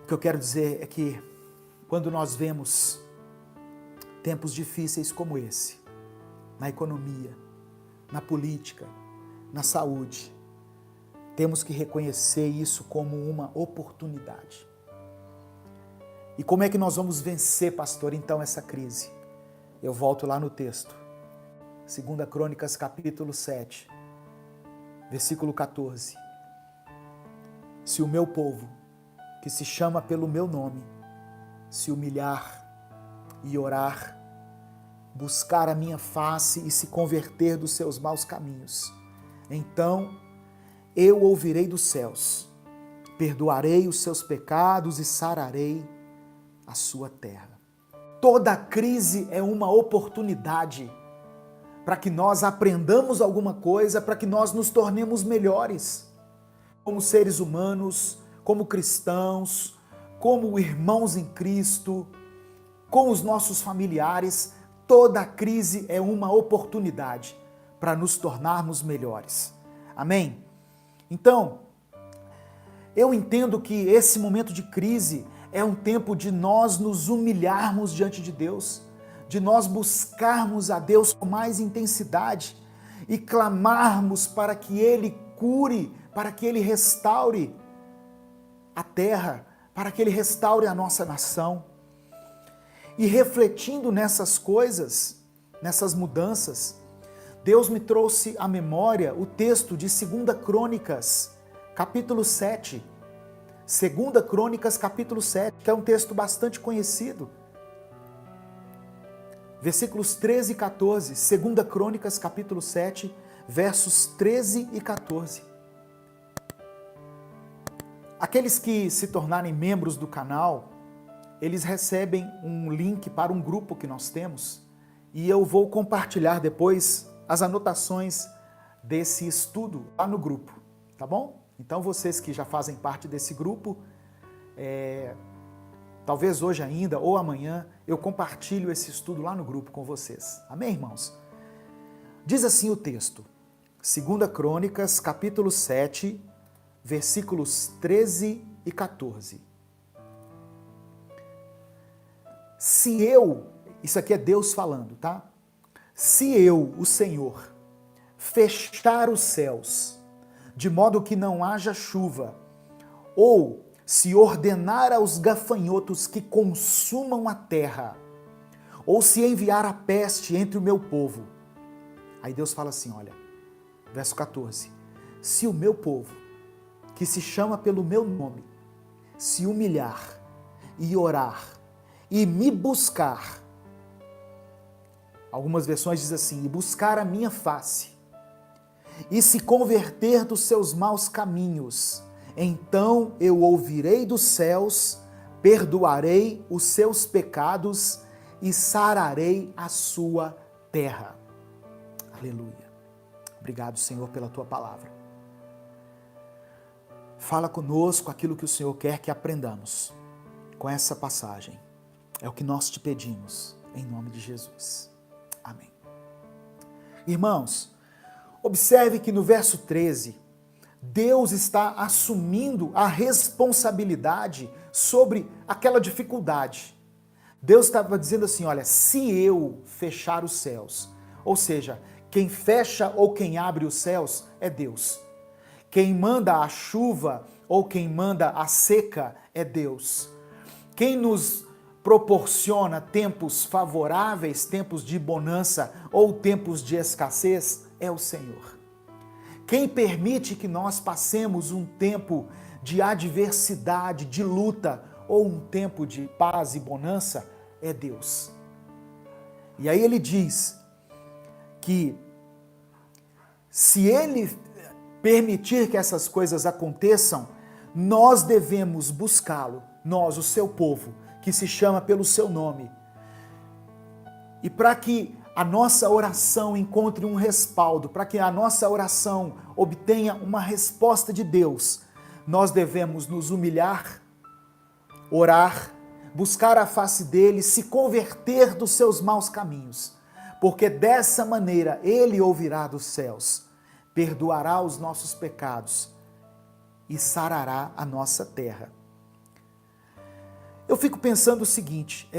O que eu quero dizer é que quando nós vemos tempos difíceis como esse, na economia, na política, na saúde, temos que reconhecer isso como uma oportunidade. E como é que nós vamos vencer, pastor, então, essa crise? Eu volto lá no texto. 2 Crônicas, capítulo 7, versículo 14. Se o meu povo, que se chama pelo meu nome, se humilhar e orar, buscar a minha face e se converter dos seus maus caminhos, então eu ouvirei dos céus, perdoarei os seus pecados e sararei a sua terra. Toda crise é uma oportunidade para que nós aprendamos alguma coisa, para que nós nos tornemos melhores, como seres humanos, como cristãos, como irmãos em Cristo, com os nossos familiares. Toda crise é uma oportunidade para nos tornarmos melhores. Amém? Então, eu entendo que esse momento de crise é um tempo de nós nos humilharmos diante de Deus, de nós buscarmos a Deus com mais intensidade e clamarmos para que Ele cure, para que Ele restaure a terra, para que Ele restaure a nossa nação. E refletindo nessas coisas, nessas mudanças, Deus me trouxe à memória o texto de 2 Crônicas, capítulo 7. 2 Crônicas, capítulo 7, que é um texto bastante conhecido. Versículos 13 e 14. 2 Crônicas, capítulo 7, versos 13 e 14. Aqueles que se tornarem membros do canal, eles recebem um link para um grupo que nós temos e eu vou compartilhar depois as anotações desse estudo lá no grupo, tá bom? Então vocês que já fazem parte desse grupo, talvez hoje ainda ou amanhã eu compartilho esse estudo lá no grupo com vocês. Amém, irmãos? Diz assim o texto, 2 Crônicas, capítulo 7, versículos 13 e 14. Se eu, isso aqui é Deus falando, tá? Se eu, o Senhor, fechar os céus, de modo que não haja chuva, ou se ordenar aos gafanhotos que consumam a terra, ou se enviar a peste entre o meu povo. Aí Deus fala assim, olha, verso 14, se o meu povo, que se chama pelo meu nome, se humilhar e orar e me buscar, algumas versões dizem assim, e buscar a minha face, e se converter dos seus maus caminhos, então eu ouvirei dos céus, perdoarei os seus pecados e sararei a sua terra. Aleluia. Obrigado, Senhor, pela tua palavra. Fala conosco aquilo que o Senhor quer que aprendamos com essa passagem. É o que nós te pedimos, em nome de Jesus. Amém. Irmãos, observe que no verso 13, Deus está assumindo a responsabilidade sobre aquela dificuldade. Deus estava dizendo assim, olha, se eu fechar os céus, ou seja, quem fecha ou quem abre os céus é Deus. Quem manda a chuva ou quem manda a seca é Deus. Quem nos proporciona tempos favoráveis, tempos de bonança ou tempos de escassez é o Senhor. Quem permite que nós passemos um tempo de adversidade, de luta ou um tempo de paz e bonança é Deus. E aí ele diz que se Ele permitir que essas coisas aconteçam, nós devemos buscá-lo, nós, o seu povo, que se chama pelo seu nome. E para que a nossa oração encontre um respaldo, para que a nossa oração obtenha uma resposta de Deus, nós devemos nos humilhar, orar, buscar a face dele, se converter dos seus maus caminhos, porque dessa maneira ele ouvirá dos céus, perdoará os nossos pecados e sarará a nossa terra. Eu fico pensando o seguinte,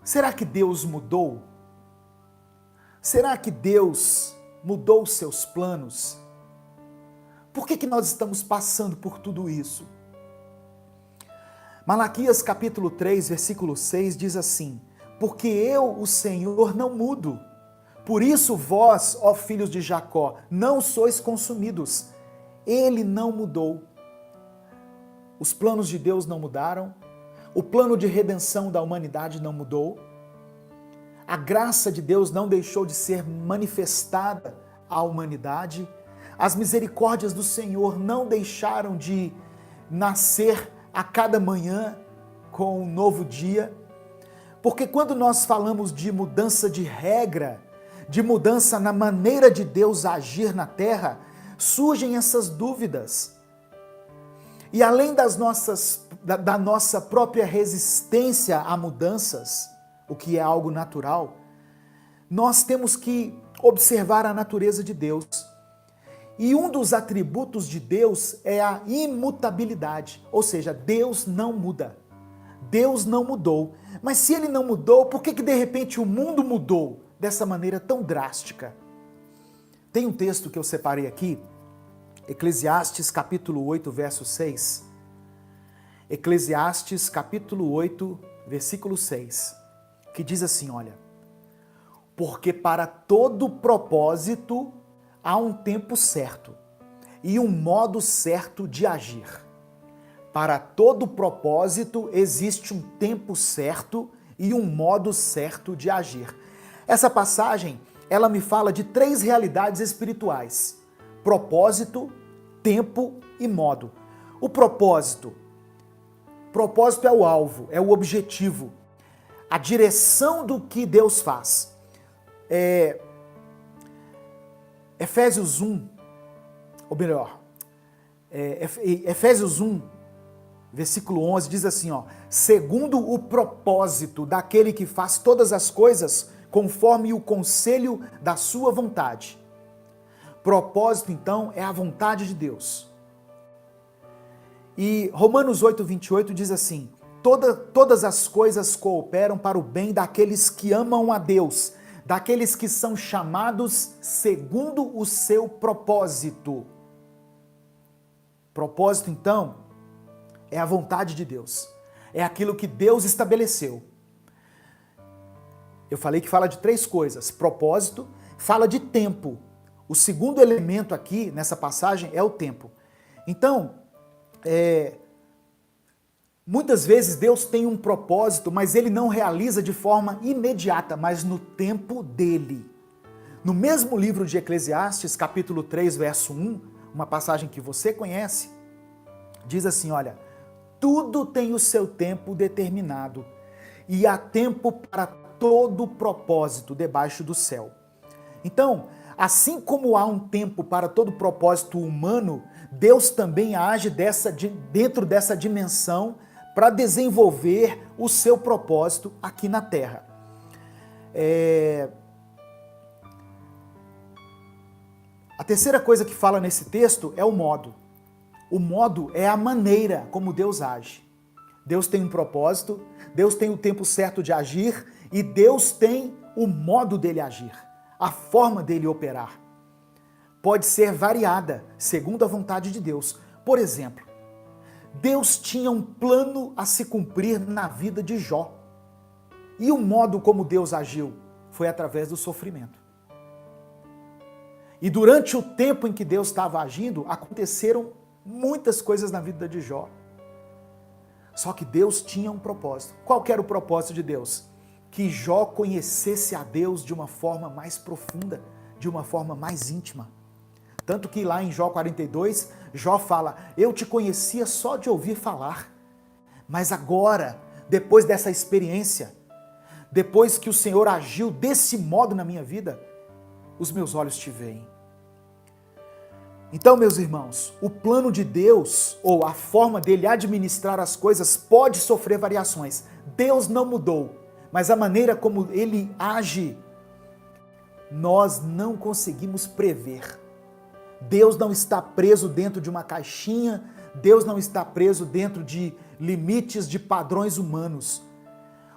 será que Deus mudou? Será que Deus mudou os seus planos? Por que nós estamos passando por tudo isso? Malaquias capítulo 3, versículo 6 diz assim: porque eu, o Senhor, não mudo. Por isso vós, ó filhos de Jacó, não sois consumidos. Ele não mudou. Os planos de Deus não mudaram. O plano de redenção da humanidade não mudou. A graça de Deus não deixou de ser manifestada à humanidade. As misericórdias do Senhor não deixaram de nascer a cada manhã com um novo dia. Porque quando nós falamos de mudança de regra, de mudança na maneira de Deus agir na terra, surgem essas dúvidas. E além da nossa própria resistência a mudanças, o que é algo natural, nós temos que observar a natureza de Deus. E um dos atributos de Deus é a imutabilidade, ou seja, Deus não muda. Deus não mudou. Mas se ele não mudou, por que de repente o mundo mudou dessa maneira tão drástica? Tem um texto que eu separei aqui, Eclesiastes capítulo 8, verso 6. Eclesiastes capítulo 8, versículo 6, que diz assim, olha: porque para todo propósito há um tempo certo e um modo certo de agir. Para todo propósito existe um tempo certo e um modo certo de agir. Essa passagem, ela me fala de 3 realidades espirituais: propósito, tempo e modo. O propósito é o alvo, é o objetivo, a direção do que Deus faz. Efésios 1, ou melhor, Efésios 1, versículo 11, diz assim, ó: segundo o propósito daquele que faz todas as coisas conforme o conselho da sua vontade. Propósito, então, é a vontade de Deus. E Romanos 8, 28 diz assim: todas as coisas cooperam para o bem daqueles que amam a Deus, daqueles que são chamados segundo o seu propósito. Propósito, então, é a vontade de Deus. É aquilo que Deus estabeleceu. Eu falei que fala de 3 coisas. Propósito, fala de tempo. O segundo elemento aqui, nessa passagem, é o tempo. Então, muitas vezes Deus tem um propósito, mas ele não realiza de forma imediata, mas no tempo dele. No mesmo livro de Eclesiastes, capítulo 3, verso 1, uma passagem que você conhece, diz assim, olha: tudo tem o seu tempo determinado, e há tempo para todo propósito debaixo do céu. Então, assim como há um tempo para todo propósito humano, Deus também age dentro dessa dimensão para desenvolver o seu propósito aqui na terra. A terceira coisa que fala nesse texto é o modo. O modo é a maneira como Deus age. Deus tem um propósito, Deus tem o tempo certo de agir e Deus tem o modo dele agir, a forma dele operar. Pode ser variada segundo a vontade de Deus. Por exemplo, Deus tinha um plano a se cumprir na vida de Jó. E o modo como Deus agiu foi através do sofrimento. E durante o tempo em que Deus estava agindo, aconteceram muitas coisas na vida de Jó. Só que Deus tinha um propósito. Qual que era o propósito de Deus? Que Jó conhecesse a Deus de uma forma mais profunda, de uma forma mais íntima. Tanto que lá em Jó 42, Jó fala: eu te conhecia só de ouvir falar, mas agora, depois dessa experiência, depois que o Senhor agiu desse modo na minha vida, os meus olhos te veem. Então, meus irmãos, o plano de Deus, ou a forma dele administrar as coisas, pode sofrer variações. Deus não mudou, mas a maneira como ele age, nós não conseguimos prever. Deus não está preso dentro de uma caixinha, Deus não está preso dentro de limites de padrões humanos.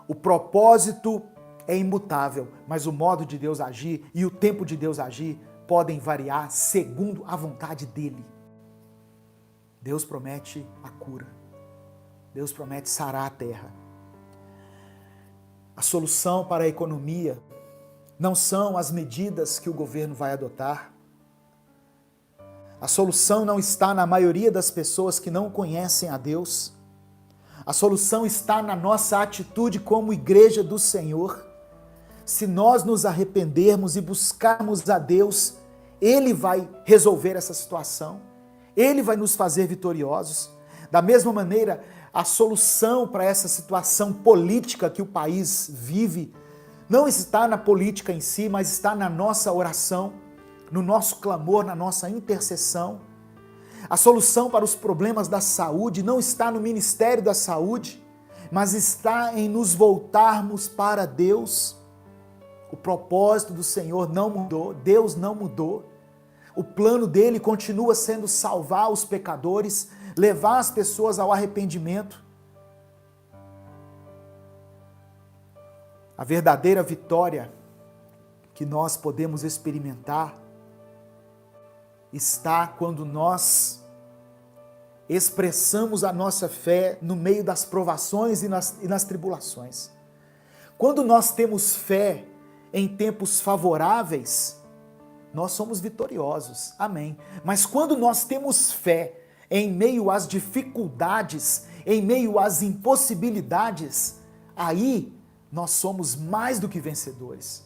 O propósito é imutável, mas o modo de Deus agir e o tempo de Deus agir podem variar segundo a vontade dele. Deus promete a cura. Deus promete sarar a terra. A solução para a economia não são as medidas que o governo vai adotar. A solução não está na maioria das pessoas que não conhecem a Deus. A solução está na nossa atitude como igreja do Senhor. Se nós nos arrependermos e buscarmos a Deus, Ele vai resolver essa situação. Ele vai nos fazer vitoriosos. Da mesma maneira, a solução para essa situação política que o país vive não está na política em si, mas está na nossa oração, no nosso clamor, na nossa intercessão. A solução para os problemas da saúde não está no Ministério da Saúde, mas está em nos voltarmos para Deus. O propósito do Senhor não mudou, Deus não mudou. O plano dele continua sendo salvar os pecadores, levar as pessoas ao arrependimento. A verdadeira vitória que nós podemos experimentar está quando nós expressamos a nossa fé no meio das provações e nas tribulações. Quando nós temos fé em tempos favoráveis, nós somos vitoriosos, amém. Mas quando nós temos fé em meio às dificuldades, em meio às impossibilidades, aí nós somos mais do que vencedores.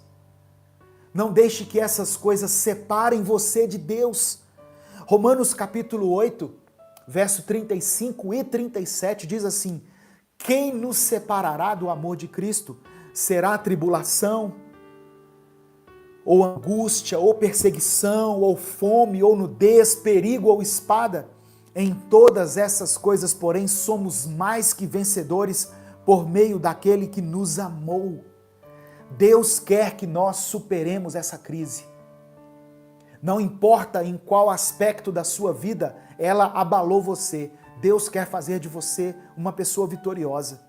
Não deixe que essas coisas separem você de Deus. Romanos capítulo 8, verso 35 e 37 diz assim: quem nos separará do amor de Cristo? Será tribulação, ou angústia, ou perseguição, ou fome, ou nudez, perigo ou espada? Em todas essas coisas, porém, somos mais que vencedores por meio daquele que nos amou. Deus quer que nós superemos essa crise. Não importa em qual aspecto da sua vida ela abalou você, Deus quer fazer de você uma pessoa vitoriosa.